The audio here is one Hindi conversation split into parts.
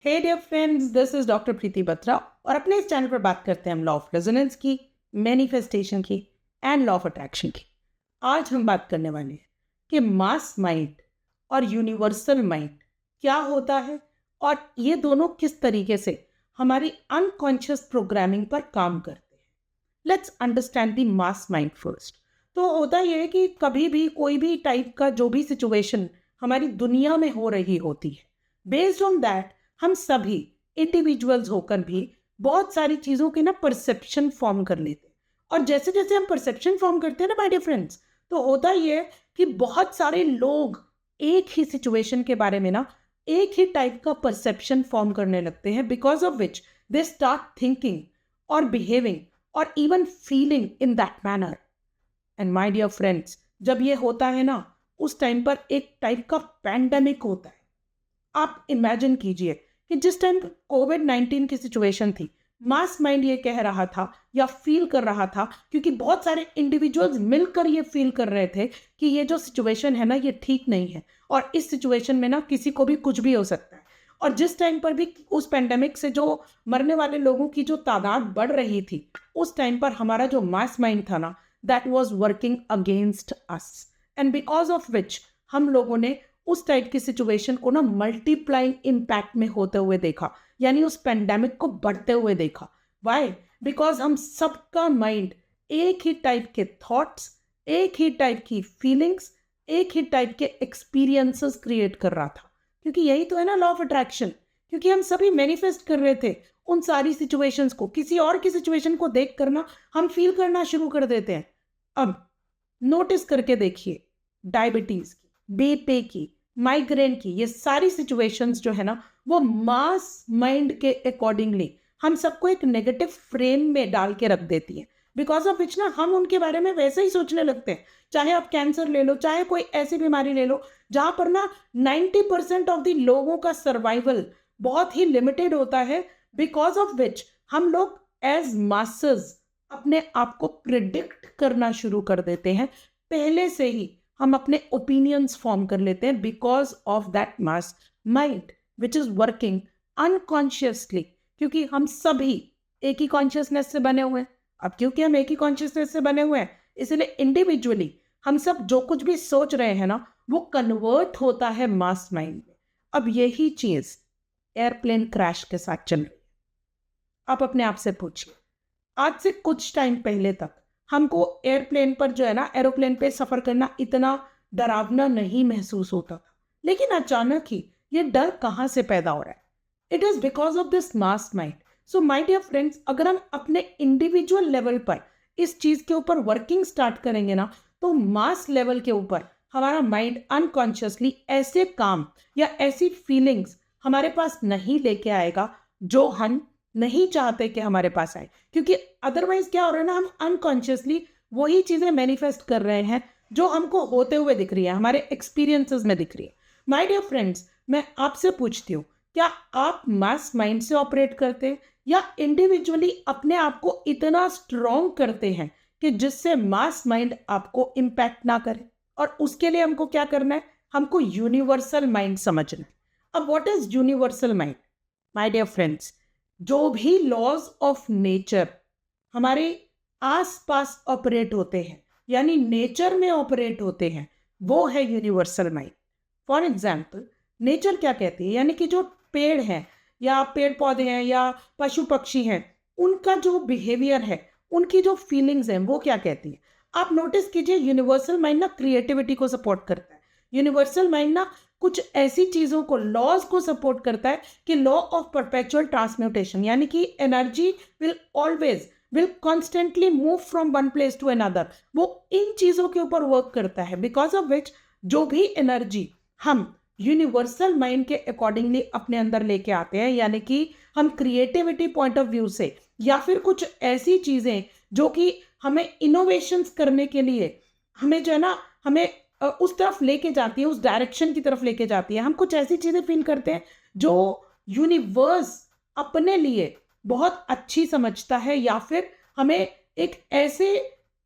Hey dear friends, this is doctor Preeti Batra और अपने इस चैनल पर बात करते हैं हम लॉ ऑफ रेजोनेंस की, मैनिफेस्टेशन की एंड लॉ ऑफ अट्रैक्शन की। आज हम बात करने वाले हैं कि मास माइंड और यूनिवर्सल माइंड क्या होता है और ये दोनों किस तरीके से हमारी अनकॉन्शियस प्रोग्रामिंग पर काम करते हैं। Let's understand the mass mind first. तो होता यह है कि कभी भी कोई भी टाइप का जो भी सिचुएशन हमारी दुनिया में हो रही होती है, बेस्ड ऑन दैट हम सभी इंडिविजुअल्स होकर भी बहुत सारी चीज़ों के ना परसेप्शन फॉर्म कर लेते हैं। और जैसे जैसे हम परसेप्शन फॉर्म करते हैं ना माय डियर फ्रेंड्स, तो होता ये है कि बहुत सारे लोग एक ही सिचुएशन के बारे में ना एक ही टाइप का परसेप्शन फॉर्म करने लगते हैं, because of which they start thinking और बिहेविंग और even feeling in that manner. And my dear friends, जब ये होता है ना, उस टाइम पर एक टाइप का पैंडेमिक होता है। आप इमेजिन कीजिए कि जिस टाइम कोविड-19 की सिचुएशन थी, मास माइंड ये कह रहा था या फील कर रहा था, क्योंकि बहुत सारे इंडिविजुअल्स मिलकर ये फील कर रहे थे कि ये जो सिचुएशन है ना, ये ठीक नहीं है और इस सिचुएशन में ना किसी को भी कुछ भी हो सकता है। और जिस टाइम पर भी उस पेंडेमिक से जो मरने वाले लोगों की जो तादाद बढ़ रही थी, उस टाइम पर हमारा जो मास माइंड था ना, that was working against us, and because of विच हम लोगों ने उस टाइप की सिचुएशन को ना मल्टीप्लाइंग इम्पैक्ट में होते हुए देखा, यानी उस पेंडेमिक को बढ़ते हुए देखा। वाई? बिकॉज हम सबका माइंड एक ही टाइप के थॉट्स, एक ही टाइप की फीलिंग्स, एक ही टाइप के एक्सपीरियंसेस क्रिएट कर रहा था। क्योंकि यही तो है ना लॉ ऑफ अट्रैक्शन, क्योंकि हम सभी मैनिफेस्ट कर रहे थे उन सारी सिचुएशंस को। किसी और की सिचुएशन को देख कर ना हम फील करना शुरू कर देते हैं। अब नोटिस करके देखिए, डायबिटीज की, बीपी की, माइग्रेन की, ये सारी सिचुएशंस जो है ना, वो मास माइंड के अकॉर्डिंगली हम सबको एक नेगेटिव फ्रेम में डाल के रख देती है, बिकॉज ऑफ विच ना हम उनके बारे में वैसे ही सोचने लगते हैं। चाहे आप कैंसर ले लो, चाहे कोई ऐसी बीमारी ले लो जहां पर ना 90% ऑफ द लोगों का सर्वाइवल बहुत ही लिमिटेड होता है, बिकॉज ऑफ विच हम लोग एज मासेस अपने आप को प्रिडिक्ट करना शुरू कर देते हैं। पहले से ही हम अपने ओपिनियंस फॉर्म कर लेते हैं, because of that mass mind which is working unconsciously. क्योंकि हम सभी एक ही कॉन्शियसनेस से बने हुए हैं। अब क्योंकि हम एक ही कॉन्शियसनेस से बने हुए हैं, इसलिए इंडिविजुअली हम सब जो कुछ भी सोच रहे हैं ना, वो कन्वर्ट होता है मास माइंड में। अब यही चीज एयरप्लेन क्रैश के साथ चल रही है। आप अपने आप से पूछिए, आज से कुछ टाइम पहले तक हमको एयरप्लेन पर जो है ना, एरोप्लेन पे सफ़र करना इतना डरावना नहीं महसूस होता था, लेकिन अचानक ही ये डर कहाँ से पैदा हो रहा है? It is because of this mass mind. So my dear friends, अगर हम अपने इंडिविजुअल लेवल पर इस चीज़ के ऊपर वर्किंग स्टार्ट करेंगे ना, तो मास लेवल के ऊपर हमारा माइंड अनकॉन्शियसली ऐसे काम या ऐसी फीलिंग्स हमारे पास नहीं लेके आएगा जो हम नहीं चाहते कि हमारे पास आए। क्योंकि अदरवाइज क्या हो रहा है ना, हम अनकॉन्शियसली वही चीज़ें मैनिफेस्ट कर रहे हैं जो हमको होते हुए दिख रही है, हमारे एक्सपीरियंसेस में दिख रही है। माय डियर फ्रेंड्स, मैं आपसे पूछती हूँ, क्या आप मास माइंड से ऑपरेट करते हैं या इंडिविजुअली अपने आप को इतना स्ट्रॉन्ग करते हैं कि जिससे मास माइंड आपको इम्पैक्ट ना करे? और उसके लिए हमको क्या करना है? हमको यूनिवर्सल माइंड समझना है। अब what is universal mind? My dear friends, जो भी लॉज ऑफ नेचर हमारे आसपास ऑपरेट होते हैं, यानी नेचर में ऑपरेट होते हैं, वो है universal mind. For example, nature क्या कहती है, यानी कि जो पेड़ हैं या पेड़ पौधे हैं या पशु पक्षी हैं, उनका जो बिहेवियर है, उनकी जो फीलिंग्स हैं, वो क्या कहती है? आप नोटिस कीजिए, यूनिवर्सल माइंड ना क्रिएटिविटी को सपोर्ट करता है। यूनिवर्सल माइंड ना कुछ ऐसी चीज़ों को, लॉज को सपोर्ट करता है कि लॉ ऑफ परपेचुअल ट्रांसम्यूटेशन, यानी कि energy will constantly move from one place to another. वो इन चीज़ों के ऊपर वर्क करता है, बिकॉज ऑफ विच जो भी एनर्जी हम यूनिवर्सल माइंड के अकॉर्डिंगली अपने अंदर लेके आते हैं, यानी कि हम क्रिएटिविटी पॉइंट ऑफ व्यू से या फिर कुछ ऐसी चीज़ें जो कि हमें इनोवेशंस करने के लिए हमें जो है ना, हमें उस तरफ लेके जाती है, उस डायरेक्शन की तरफ लेके जाती है। हम कुछ ऐसी चीज़ें फील करते हैं जो यूनिवर्स अपने लिए बहुत अच्छी समझता है, या फिर हमें एक ऐसे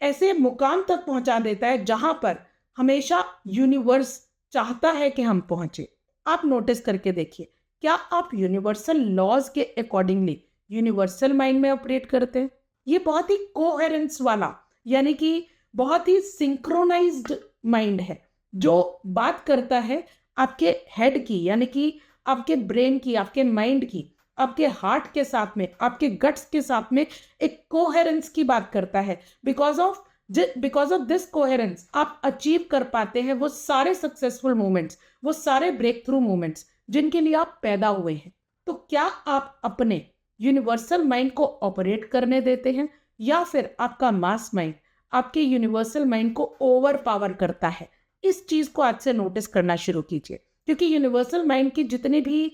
ऐसे मुकाम तक पहुंचा देता है जहां पर हमेशा यूनिवर्स चाहता है कि हम पहुंचे। आप नोटिस करके देखिए, क्या आप यूनिवर्सल लॉज के अकॉर्डिंगली यूनिवर्सल माइंड में ऑपरेट करते हैं? ये बहुत ही कोहेरेंस वाला, यानी कि बहुत ही सिंक्रोनाइज्ड माइंड है, जो बात करता है आपके हेड की, यानी कि आपके ब्रेन की, आपके माइंड की, आपके हार्ट के साथ में, आपके गट्स के साथ में एक कोहेरेंस की बात करता है। बिकॉज ऑफ दिस कोहेरेंस आप अचीव कर पाते हैं वो सारे सक्सेसफुल मोमेंट्स, वो सारे ब्रेक थ्रू मोमेंट्स जिनके लिए आप पैदा हुए हैं। तो क्या आप अपने यूनिवर्सल माइंड को ऑपरेट करने देते हैं, या फिर आपका मास माइंड आपके यूनिवर्सल माइंड को ओवर पावर करता है? इस चीज को आज से नोटिस करना शुरू कीजिए, क्योंकि यूनिवर्सल माइंड की जितने भी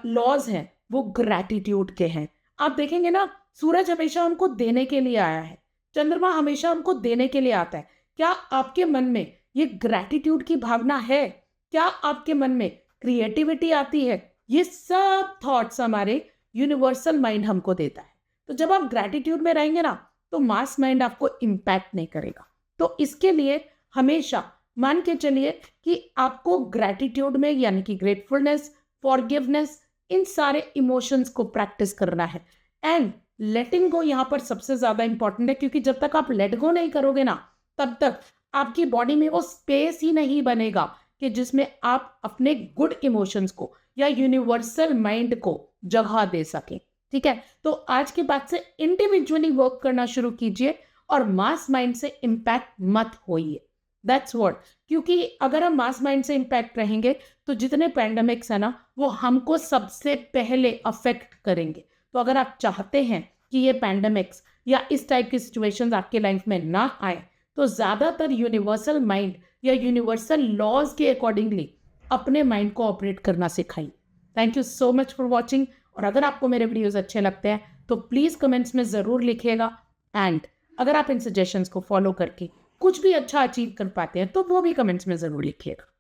लॉज हैं वो ग्रैटिट्यूड के हैं। आप देखेंगे ना, सूरज हमेशा हमको देने के लिए आया है, चंद्रमा हमेशा हमको देने के लिए आता है। क्या आपके मन में ये ग्रैटिट्यूड की भावना है? क्या आपके मन में क्रिएटिविटी आती है? ये सब थॉट्स हमारे यूनिवर्सल माइंड हमको देता है। तो जब आप ग्रैटिट्यूड में रहेंगे ना, तो मास माइंड आपको इम्पैक्ट नहीं करेगा। तो इसके लिए हमेशा मान के चलिए कि आपको ग्रैटिट्यूड में, यानी कि ग्रेटफुलनेस, फॉरगिवनेस, इन सारे इमोशंस को प्रैक्टिस करना है। एंड लेटिंग गो यहाँ पर सबसे ज्यादा इंपॉर्टेंट है, क्योंकि जब तक आप लेट गो नहीं करोगे ना, तब तक आपकी बॉडी में वो स्पेस ही नहीं बनेगा कि जिसमें आप अपने गुड इमोशंस को या यूनिवर्सल माइंड को जगह दे सकें। ठीक है, तो आज के बाद से इंडिविजुअली वर्क करना शुरू कीजिए और मास माइंड से इम्पैक्ट मत होइए। दैट्स व्हाट, क्योंकि अगर हम मास माइंड से इम्पैक्ट रहेंगे तो जितने पैंडेमिक्स है ना, वो हमको सबसे पहले अफेक्ट करेंगे। तो अगर आप चाहते हैं कि ये पैंडेमिक्स या इस टाइप की सिचुएशंस आपके लाइफ में ना आए, तो ज़्यादातर यूनिवर्सल माइंड या यूनिवर्सल लॉज के अकॉर्डिंगली अपने माइंड को ऑपरेट करना सिखाइए। Thank you so much for watching. और अगर आपको मेरे वीडियोज़ अच्छे लगते हैं तो प्लीज़ कमेंट्स में ज़रूर लिखिएगा। एंड अगर आप इन सजेशंस को फॉलो करके कुछ भी अच्छा अचीव कर पाते हैं तो वो भी कमेंट्स में ज़रूर लिखिएगा।